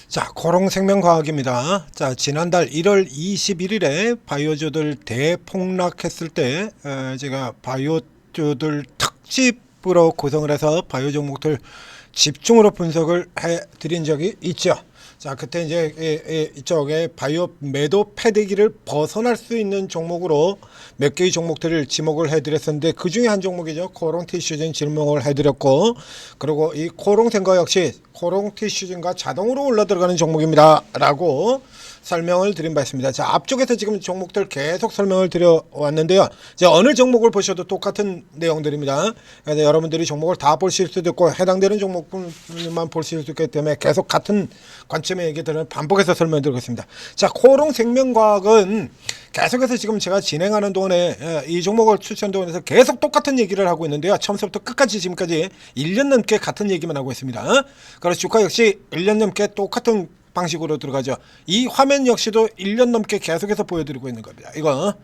자, 고롱생명과학입니다. 자, 지난달 1월 21일에 바이오주들 대폭락했을 때 제가 바이오주들 특집으로 구성을 해서 바이오 종목들 집중으로 분석을 해 드린 적이 있죠. 자, 그때 이제 이쪽에 바이오 매도 패대기를 벗어날 수 있는 종목으로 몇 개의 종목들을 지목을 해드렸었는데, 그 중에 한 종목이죠. 코롱티슈진 지목을 해드렸고, 그리고 이 코롱생과 역시 코롱티슈진과 자동으로 올라 들어가는 종목입니다 라고 설명을 드린 바 있습니다. 자, 앞쪽에서 지금 종목들 계속 설명을 드려왔는데요. 이제 어느 종목을 보셔도 똑같은 내용들입니다. 그래서 여러분들이 종목을 다 보실 수도 있고 해당되는 종목만 보실 수 있기 때문에 계속 같은 관점의 얘기들은 반복해서 설명드리겠습니다. 자, 코롱생명과학은 계속해서 지금 제가 진행하는 동안에 이 종목을 추천 동안에서 계속 똑같은 얘기를 하고 있는데요. 처음부터 끝까지 지금까지 1년 넘게 같은 얘기만 하고 있습니다. 그래서 주가 역시 1년 넘게 똑같은 방식으로 들어가죠. 이 화면 역시도 1년 넘게 계속해서 보여드리고 있는 겁니다. 이거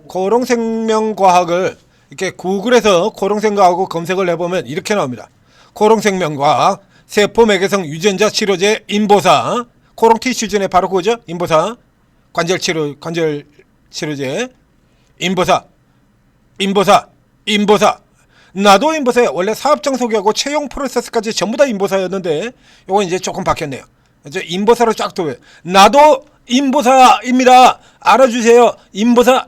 코롱생명과학을 이렇게 구글에서 코롱생과학하고 검색을 해보면 이렇게 나옵니다. 코롱생명과학 세포매개성 유전자 치료제 인보사, 코롱티슈진의 바로 그거죠. 인보사 관절 치료제 인보사 나도 인보사에 원래 사업장 소개하고 채용 프로세스까지 전부 다 인보사였는데 요거 이제 조금 바뀌었네요. 이제 인보사로 쫙 도배. 나도 인보사입니다. 알아주세요. 인보사.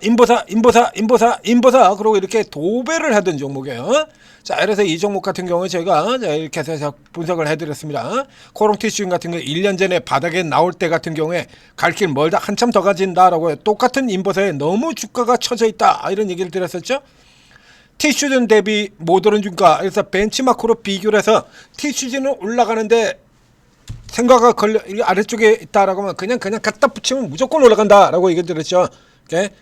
그리고 이렇게 도배를 하던 종목이에요. 자, 그래서 이 종목 같은 경우에 제가 이렇게 해서 분석을 해드렸습니다. 코롱티슈진 같은 경우 1년 전에 바닥에 나올 때 같은 경우에 갈 길 멀다, 한참 더 가진다라고 똑같은 인보사에 너무 주가가 처져 있다, 이런 얘기를 드렸었죠. 티슈진 대비 모더런 주가, 그래서 벤치마크로 비교를 해서 티슈진은 올라가는데 생과가 걸려 아래쪽에 있다라고 하면 그냥 갖다 붙이면 무조건 올라간다라고 얘기를 드렸죠. 그러니까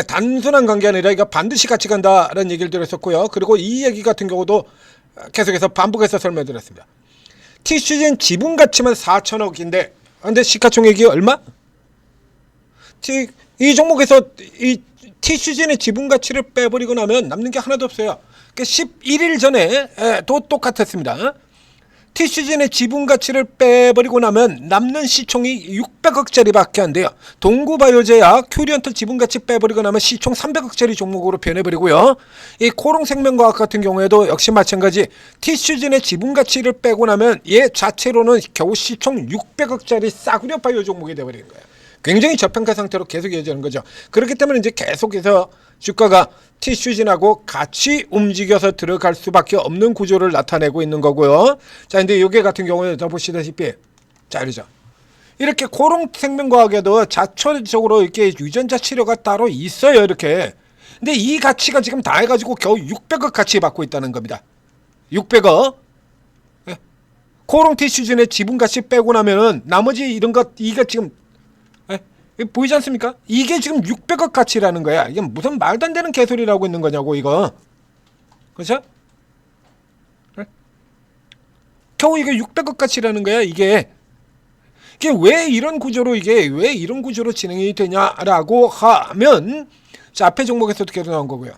단순한 관계 아니라 이거 반드시 같이 간다라는 얘기를 드렸었고요. 그리고 이 얘기 같은 경우도 계속해서 반복해서 설명드렸습니다. 티슈진 지분 가치만 4천억인데 근데 시가총액이 얼마? 이 종목에서 이 티슈진의 지분 가치를 빼버리고 나면 남는 게 하나도 없어요. 그러니까 11일 전에 또 똑같았습니다. 티슈진의 지분 가치를 빼버리고 나면 남는 시총이 600억짜리밖에 안 돼요. 동구바이오제약, 큐리언트 지분 가치 빼버리고 나면 시총 300억짜리 종목으로 변해버리고요. 이 코롱생명과학 같은 경우에도 역시 마찬가지. 티슈진의 지분 가치를 빼고 나면 얘 자체로는 겨우 시총 600억짜리 싸구려 바이오 종목이 되어버리는 거예요. 굉장히 저평가 상태로 계속 이어지는 거죠. 그렇기 때문에 이제 계속해서 주가가 티슈진하고 같이 움직여서 들어갈 수밖에 없는 구조를 나타내고 있는 거고요. 자, 근데 요게 같은 경우에 더 보시다시피 자, 이러죠. 이렇게 코롱생명과학에도 자체적으로 이렇게 유전자 치료가 따로 있어요, 이렇게. 근데 이 가치가 지금 다 해가지고 겨우 600억 가치 받고 있다는 겁니다. 600억. 코롱 티슈진의 지분 가치 빼고 나면은 나머지 이런 것, 이게 지금 보이지 않습니까? 이게 지금 600억 가치라는 거야. 이게 무슨 말도 안 되는 개소리라고 있는 거냐고, 이거. 그렇죠? 겨우 이게 600억 가치라는 거야, 이게. 이게 왜 이런 구조로 진행이 되냐라고 하면, 자, 앞에 종목에서도 계속 나온 거고요.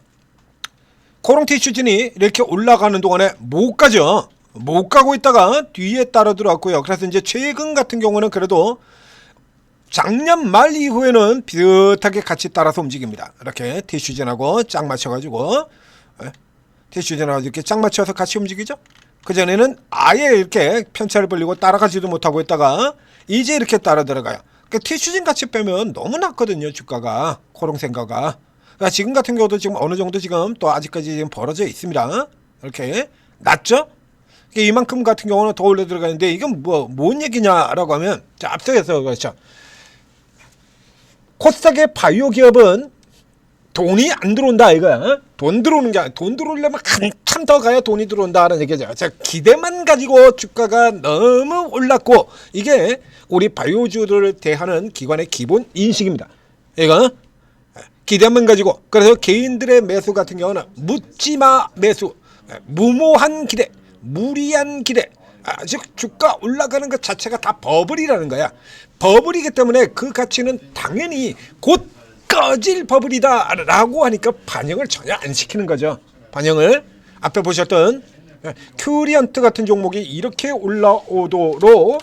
코롱티슈진이 이렇게 올라가는 동안에 못 가죠. 못 가고 있다가 뒤에 따라 들어왔고요. 그래서 이제 최근 같은 경우는 그래도 작년 말 이후에는 비슷하게 같이 따라서 움직입니다. 이렇게 티슈진하고 짝 맞춰가지고 티슈진하고 이렇게 짝 맞춰서 같이 움직이죠. 그전에는 아예 이렇게 편차를 벌리고 따라가지도 못하고 있다가 이제 이렇게 따라 들어가요. 그러니까 티슈진 같이 빼면 너무 낮거든요, 주가가. 코롱생가가. 그러니까 지금 같은 경우도 지금 어느 정도 지금 또 아직까지 지금 벌어져 있습니다. 이렇게 낮죠? 이만큼 같은 경우는 더 올려 들어가는데 이건 뭔 얘기냐라고 하면, 자, 앞서서 그렇죠. 코스닥의 바이오 기업은 돈이 안 들어온다, 이거야. 돈 들어오는 게 아니라, 돈 들어오려면 한참 더 가야 돈이 들어온다는 얘기죠. 자, 기대만 가지고 주가가 너무 올랐고, 이게 우리 바이오주들을 대하는 기관의 기본 인식입니다. 이거 기대만 가지고. 그래서 개인들의 매수 같은 경우는 묻지마 매수, 무모한 기대, 무리한 기대. 즉 주가 올라가는 것 자체가 다 버블이라는 거야. 버블이기 때문에 그 가치는 당연히 곧 꺼질 버블이다 라고 하니까 반영을 전혀 안 시키는 거죠. 반영을 앞에 보셨던 큐리언트 같은 종목이 이렇게 올라오도록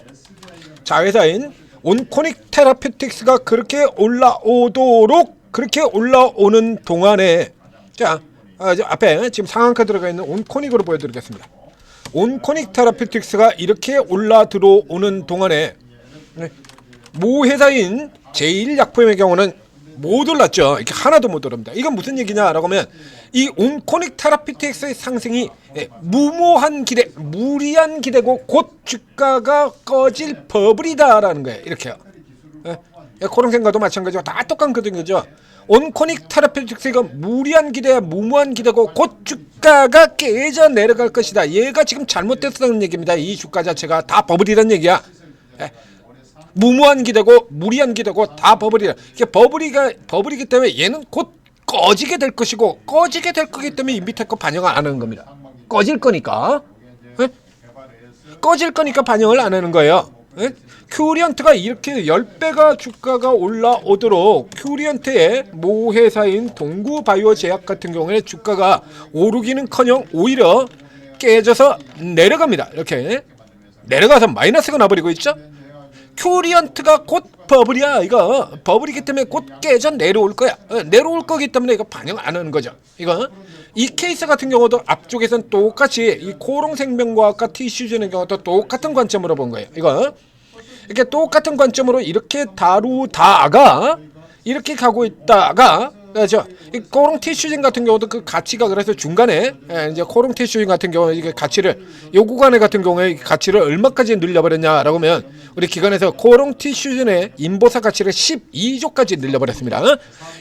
자회사인 온코닉 테라피틱스가 그렇게 올라오도록 그렇게 올라오는 동안에 자 앞에 지금 상한가 들어가 있는 온코닉으로 보여드리겠습니다. 온코닉 테라피틱스가 이렇게 올라 들어오는 동안에 모 회사인 제1약품의 경우는 못 올랐죠. 이렇게 하나도 못 오릅니다. 이건 무슨 얘기냐라고 하면 이 온코닉 테라피틱스의 상승이 무모한 기대, 무리한 기대고 곧 주가가 꺼질 버블이다라는 거예요. 이렇게요. 코롱생과도 마찬가지고 다 똑같거든요. 온코닉 테라피틱스가 무리한 기대, 무모한 기대고 곧 주가가 깨져 내려갈 것이다. 얘가 지금 잘못됐다는 얘기입니다. 이 주가 자체가 다 버블이라는 얘기야. 무모한 기대고 무리한 기대고 다 버블이라. 이게 버블이기 때문에 얘는 곧 꺼지게 될 것이고 꺼지게 될 거기 때문에 이 밑에 거 반영을 안 하는 겁니다. 꺼질 거니까. 꺼질 거니까 반영을 안 하는 거예요. 큐리언트가 이렇게 10배가 주가가 올라오도록 큐리언트의 모 회사인 동구바이오 제약 같은 경우에 주가가 오르기는커녕 오히려 깨져서 내려갑니다. 이렇게 내려가서 마이너스가 나버리고 있죠. 큐리언트가 곧 버블이야. 이거 버블이기 때문에 곧 깨져 내려올 거야. 내려올 거기 때문에 이거 반영 안 하는 거죠. 이거 이 케이스 같은 경우도 앞쪽에선 똑같이 이 코롱생명과학과 티슈젠의 경우도 똑같은 관점으로 본 거예요. 이거 이렇게 똑같은 관점으로 이렇게 다루다가 이렇게 가고 있다가 그렇죠. 이 코롱 티슈진 같은 경우도 그 가치가 그래서 중간에 이제 코롱 티슈진 같은 경우 이게 가치를 요 구간에 같은 경우에 가치를 얼마까지 늘려버렸냐라고 하면 우리 기관에서 코롱 티슈진의 인보사 가치를 12조까지 늘려버렸습니다.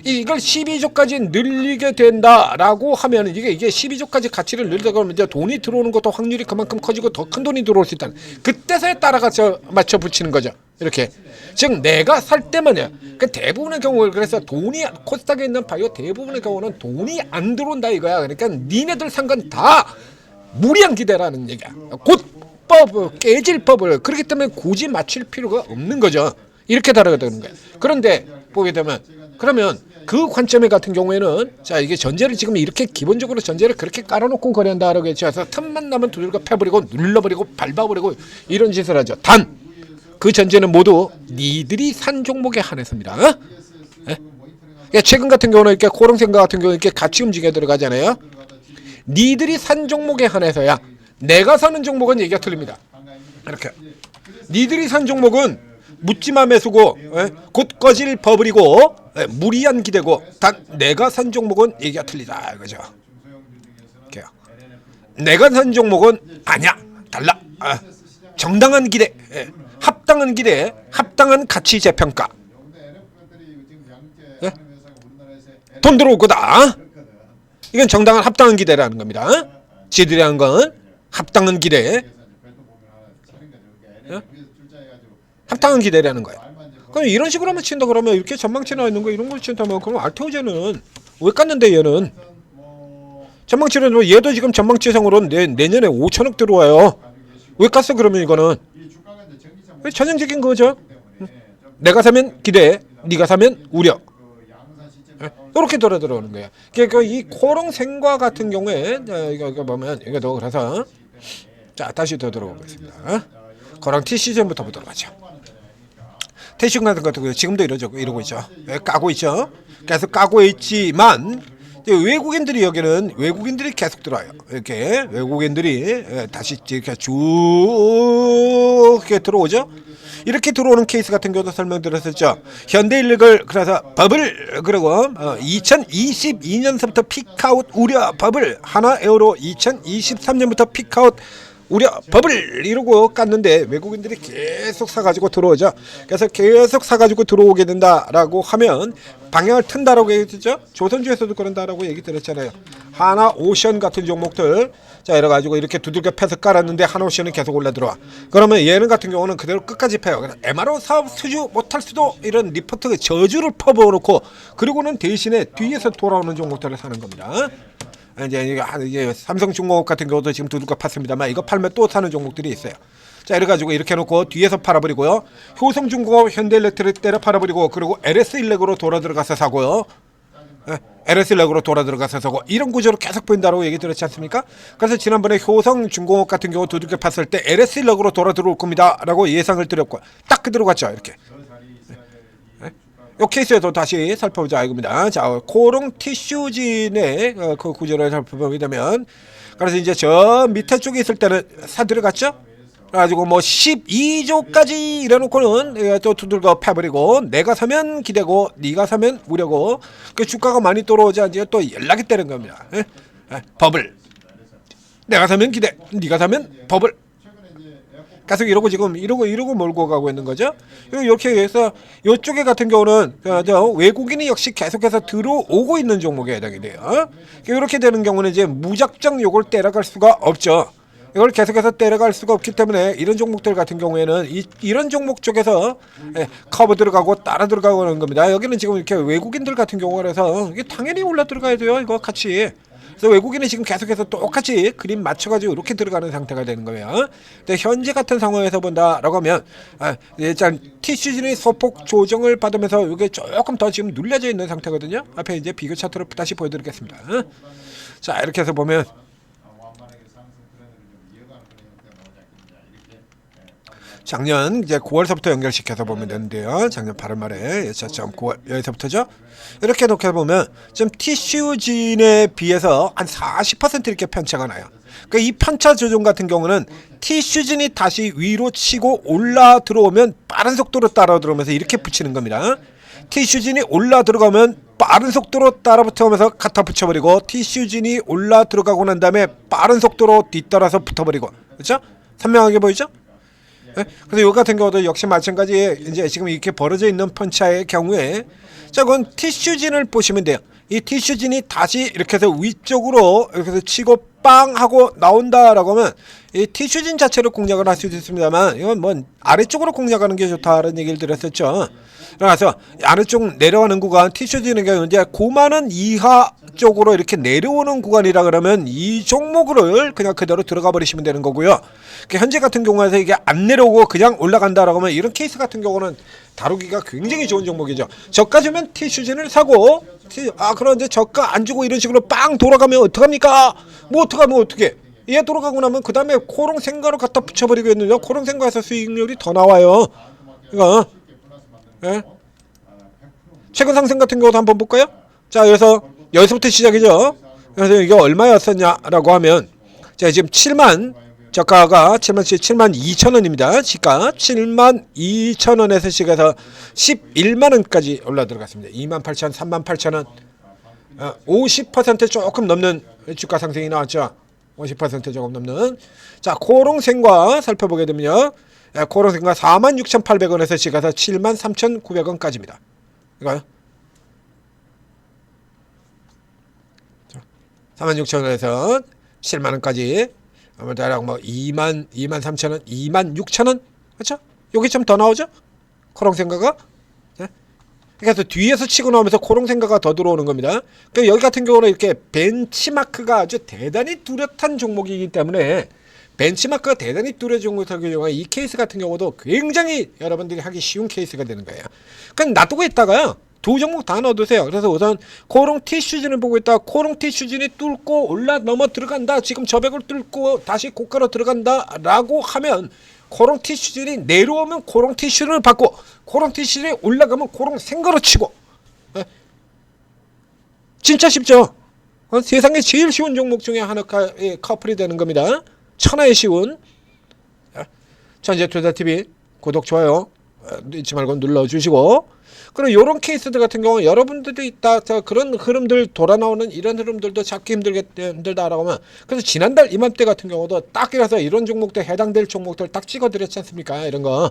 이걸 12조까지 늘리게 된다라고 하면 이게 12조까지 가치를 늘리다 그러면 이제 돈이 들어오는 것도 확률이 그만큼 커지고 더 큰 돈이 들어올 수 있다는 그때서에 따라가서 맞춰 붙이는 거죠. 이렇게 즉 내가 살 때만이야. 그 대부분의 경우 그래서 돈이 코스닥에 있는 바이오 대부분의 경우는 돈이 안 들어온다 이거야. 그러니까 니네들 산 건 다 무리한 기대라는 얘기야. 곧 깨질 법을 그렇기 때문에 굳이 맞출 필요가 없는 거죠. 이렇게 다르게 거야. 그런데 보게 되면 그러면 그 관점에 같은 경우에는 자 이게 전제를 지금 이렇게 기본적으로 전제를 그렇게 깔아놓고 거래한다라고 했죠. 그래서 틈만 나면 두들겨 패버리고 눌러버리고 밟아버리고 이런 짓을 하죠. 단 그 전제는 모두 니들이 산 종목에 한해서입니다. 최근 같은 경우는 이렇게 코롱생과 같은 경우는 이렇게 같이 움직여 들어가잖아요. 니들이 산 종목에 한해서야. 내가 사는 종목은 얘기가 틀립니다. 이렇게 니들이 산 종목은 묻지마 매수고 곧 꺼질 버블이고 무리한 기대고 단 내가 산 종목은 얘기가 틀리다 이거죠. 이렇게요. 내가 산 종목은 아니야 달라. 정당한 기대. 합당한 기대, 합당한 가치 재평가. 돈 들어올 거다. 이건 정당한 합당한 기대라는 겁니다. 지들이 한 건 합당한 기대. 합당한 기대라는 거예요. 그럼 이런 식으로만 친다 그러면 이렇게 전망치 나와 있는 거 이런 걸 친다면 그럼 알테오제는 왜 깠는데 얘는 전망치는 얘도 지금 전망치상으로는 내년에 5천억 들어와요. 왜 깠어 그러면 이거는? 전형적인 거죠. 내가 사면 기대, 네가 사면 우려. 이렇게 들어오는 거야. 그러니까 이 코롱생과 같은 경우에 이거 보면 이거 그래서 자 다시 더 들어보겠습니다. 코롱 티시즌부터 보도록 하죠. 티시즌 같은 거 지금도 이러고 있죠. 까고 있죠. 계속 까고 있지만 외국인들이 여기는 외국인들이 계속 들어와요. 이렇게 외국인들이 다시 이렇게 쭉 이렇게 들어오죠. 이렇게 들어오는 케이스 같은 경우도 설명드렸었죠. 현대인력을 그래서 버블 그리고 2022년서부터 픽아웃 우려 버블 하나에어로 2023년부터 픽아웃 우려 버블 이러고 깠는데 외국인들이 계속 사가지고 들어오죠. 그래서 계속 사가지고 들어오게 된다라고 하면 방향을 튼다라고 얘기했죠. 조선주에서도 그런다라고 얘기 드렸잖아요. 하나오션 같은 종목들 자 이래가지고 이렇게 두들겨 패서 깔았는데 하나오션은 계속 올라 들어와. 그러면 얘는 같은 경우는 그대로 끝까지 패요. 그래서 MRO 사업 수주 못할 수도 이런 리포트 저주를 퍼부어놓고 그리고는 대신에 뒤에서 돌아오는 종목들을 사는 겁니다. 이제 삼성중공업 같은 경우도 지금 두들겨 팠습니다만 이거 팔면 또 사는 종목들이 있어요. 자 이래가지고 이렇게 해놓고 뒤에서 팔아버리고요. 효성중공업 현대일렉트릭 때려 팔아버리고 그리고 LS일렉으로 돌아 들어가서 사고요. LS 렉으로 돌아 들어가서 서고 이런 구조로 계속 보인다고 얘기 드렸지 않습니까? 그래서 지난번에 효성중공업 같은 경우 두들겨 팠을 때 LS 렉으로 돌아 들어올 겁니다 라고 예상을 드렸고 딱 그대로 갔죠. 이렇게 이 케이스에도 다시 살펴보자 이겁니다. 자, 코롱 티슈진의 그 구조를 살펴보게 되면 그래서 이제 저 밑에 쪽에 있을 때는 사 들어갔죠. 그래가지고 뭐 12조까지 이래놓고는 또 두들겨 패버리고 내가 사면 기대고 네가 사면 우려고 그 주가가 많이 떨어오지 않지 또 연락이 때는 겁니다. 버블 내가 사면 기대 네가 사면 버블 계속 이러고 지금 이러고 몰고 가고 있는 거죠. 이렇게 해서 이쪽에 같은 경우는 외국인이 역시 계속해서 들어오고 있는 종목에 해당이 돼요. 이렇게 되는 경우는 이제 무작정 요걸 때려갈 수가 없죠. 이걸 계속해서 때려갈 수가 없기 때문에 이런 종목들 같은 경우에는 이런 종목 쪽에서 커버 들어가고 따라 들어가고 하는 겁니다. 여기는 지금 이렇게 외국인들 같은 경우라서 이게 당연히 올라 들어가야 돼요. 이거 같이. 그래서 외국인이 지금 계속해서 똑같이 그림 맞춰가지고 이렇게 들어가는 상태가 되는 거예요. 근데 현재 같은 상황에서 본다라고 하면 일단 T시즌이 소폭 조정을 받으면서 이게 조금 더 지금 눌려져 있는 상태거든요. 앞에 이제 비교 차트로 다시 보여드리겠습니다. 자, 이렇게 해서 보면 작년 이제 9월서부터 연결시켜서 보면 되는데요. 작년 8월 말에 9월 여기서부터죠. 이렇게 놓게 보면 좀 티슈진에 비해서 한 40% 이렇게 편차가 나요. 그러니까 이 편차 조정 같은 경우는 티슈진이 다시 위로 치고 올라 들어오면 빠른 속도로 따라 들어오면서 이렇게 붙이는 겁니다. 티슈진이 올라 들어가면 빠른 속도로 따라 붙어오면서 갖다 붙여버리고 티슈진이 올라 들어가고 난 다음에 빠른 속도로 뒤따라서 붙어버리고 그렇죠? 선명하게 보이죠? 그래서 이 같은 경우도 역시 마찬가지 이제 지금 이렇게 벌어져 있는 편차의 경우에 자, 그건 티슈진을 보시면 돼요. 이 티슈진이 다시 이렇게 해서 위쪽으로 이렇게 해서 치고 빵 하고 나온다라고 하면 이 티슈진 자체를 공략을 할 수도 있습니다만 이건 뭐 아래쪽으로 공략하는 게 좋다라는 얘기를 드렸었죠. 그래서 아래쪽 내려가는 구간 티슈진의 경우 이제 9만원 이하 쪽으로 이렇게 내려오는 구간이라 그러면 이 종목을 그냥 그대로 들어가 버리시면 되는 거고요. 현재 같은 경우에서 이게 안 내려오고 그냥 올라간다라고 하면 이런 케이스 같은 경우는 다루기가 굉장히 좋은 종목이죠. 저가 주면 티슈진을 사고 그런데 저가 안 주고 이런 식으로 빵 돌아가면 어떡합니까? 뭐 어떡하면 어떡해. 얘 돌아가고 나면 그 다음에 코롱생가로 갖다 붙여버리겠는데요. 코롱생가에서 수익률이 더 나와요. 이거 최근 상승 같은 경우도 한번 볼까요? 자, 여기서부터 시작이죠. 그래서 이게 얼마였었냐라고 하면 자, 지금 7만 저가가 7만 2천원입니다. 시가 7만 2천원에서 시가에서 11만원까지 올라 들어갔습니다. 2만 8천, 3만 8천원 50% 조금 넘는 주가 상승이 나왔죠. 50% 조금 넘는. 자, 코롱생과 살펴보게 되면요. 코롱생과 46,800원에서 시가에서 73,900원까지입니다. 이거요. 46,000원에서 7만원까지 대략 뭐 2만 3천원, 2만 6천원 그렇죠? 여기 좀 더 나오죠? 코롱생가가 그래서 뒤에서 치고 나오면서 코롱생가가 더 들어오는 겁니다. 그러니까 여기 같은 경우는 이렇게 벤치마크가 아주 대단히 뚜렷한 종목이기 때문에 벤치마크가 대단히 뚜렷한 종목이기 때문에 이 케이스 같은 경우도 굉장히 여러분들이 하기 쉬운 케이스가 되는 거예요. 그냥 놔두고 있다가요. 두 종목 다 넣어두세요. 그래서 우선 코롱 티슈진을 보고 있다. 코롱 티슈진이 뚫고 올라 넘어 들어간다. 지금 저백을 뚫고 다시 고가로 들어간다 라고 하면 코롱 티슈진이 내려오면 코롱 티슈를 받고 코롱 티슈진이 올라가면 코롱 생거로 치고 진짜 쉽죠. 세상에 제일 쉬운 종목 중에 하나가 커플이 되는 겁니다. 천하의 쉬운 천재투자TV 구독 좋아요 잊지 말고 눌러주시고 그리고 이런 케이스들 같은 경우 여러분들이 있다 그런 흐름들 돌아 나오는 이런 흐름들도 잡기 힘들다라고 하면 그래서 지난달 이맘때 같은 경우도 딱 이라서 이런 종목들 해당될 종목들 딱 찍어드렸지 않습니까? 이런 거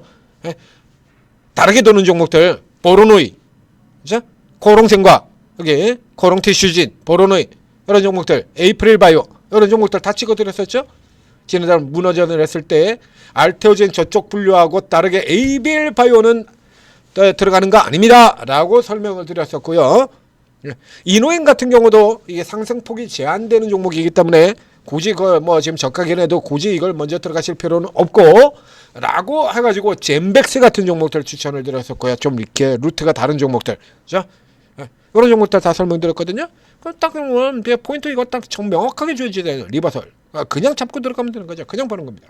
다르게 도는 종목들 보로노이 그죠? 코롱생과 여기 코롱티슈진 보로노이 이런 종목들 에이프릴 바이오 이런 종목들 다 찍어드렸었죠? 지난달 무너전을 했을 때 알테오젠 저쪽 분류하고 다르게 에이빌 바이오는 들어가는 거 아닙니다 라고 설명을 드렸었고요. 이노인 같은 경우도 이게 상승폭이 제한되는 종목이기 때문에 굳이 뭐 지금 저가긴 해도 굳이 이걸 먼저 들어가실 필요는 없고 라고 해가지고 젠백스 같은 종목들 추천을 드렸었고요. 좀 이렇게 루트가 다른 종목들 그죠? 이런 종목들 다 설명드렸거든요. 딱 그러면 포인트 이거 딱 명확하게 줘야지 리버설. 그냥 잡고 들어가면 되는 거죠. 그냥 보는 겁니다.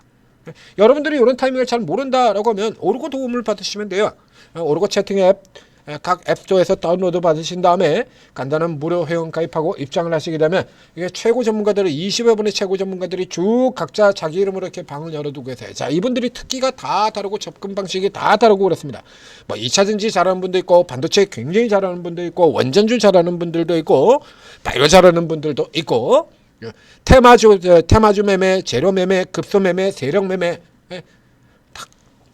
여러분들이 이런 타이밍을 잘 모른다라고 하면 오르고 도움을 받으시면 돼요. 오르고 채팅 앱 각 앱스토어에서 다운로드 받으신 다음에 간단한 무료 회원 가입하고 입장을 하시게 되면 이게 최고 전문가들이 20여 분의 최고 전문가들이 쭉 각자 자기 이름으로 이렇게 방을 열어두고 계세요. 자, 이분들이 특기가 다 다르고 접근 방식이 다 다르고 그렇습니다. 뭐 2차 전지 잘하는 분도 있고 반도체 굉장히 잘하는 분도 있고 원전주 잘하는 분들도 있고 바이오 잘하는 분들도 있고 테마주 매매, 재료 매매, 급소 매매, 세력 매매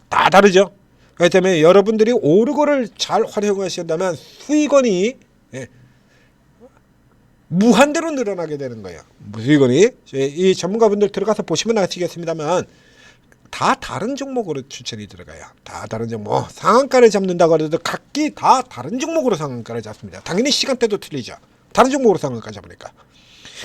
다 다르죠. 그렇기 때문에 여러분들이 오르고를 잘 활용하신다면 수익원이 무한대로 늘어나게 되는 거예요. 수익원이 이 전문가분들 들어가서 보시면 아시겠습니다만 다 다른 종목으로 추천이 들어가요. 다 다른 종목. 상한가를 잡는다고 해도 각기 다 다른 종목으로 상한가를 잡습니다. 당연히 시간대도 틀리죠. 다른 종목으로 상한가 잡으니까.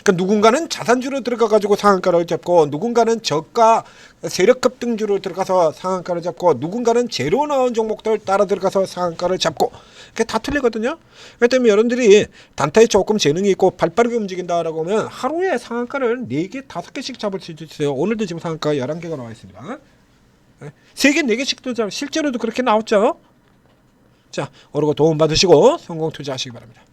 그러니까 누군가는 자산주로 들어가가지고 상한가를 잡고 누군가는 저가 세력 급등주로 들어가서 상한가를 잡고 누군가는 재료 나온 종목들 따라 들어가서 상한가를 잡고 그게 다 틀리거든요. 그렇기 때문에 여러분들이 단타에 조금 재능이 있고 발빠르게 움직인다라고 하면 하루에 상한가를 4개, 5개씩 잡을 수 있어요. 오늘도 지금 상한가 11개가 나와 있습니다. 3개, 4개씩도 실제로도 그렇게 나왔죠. 자, 오르고 도움 받으시고 성공 투자하시기 바랍니다.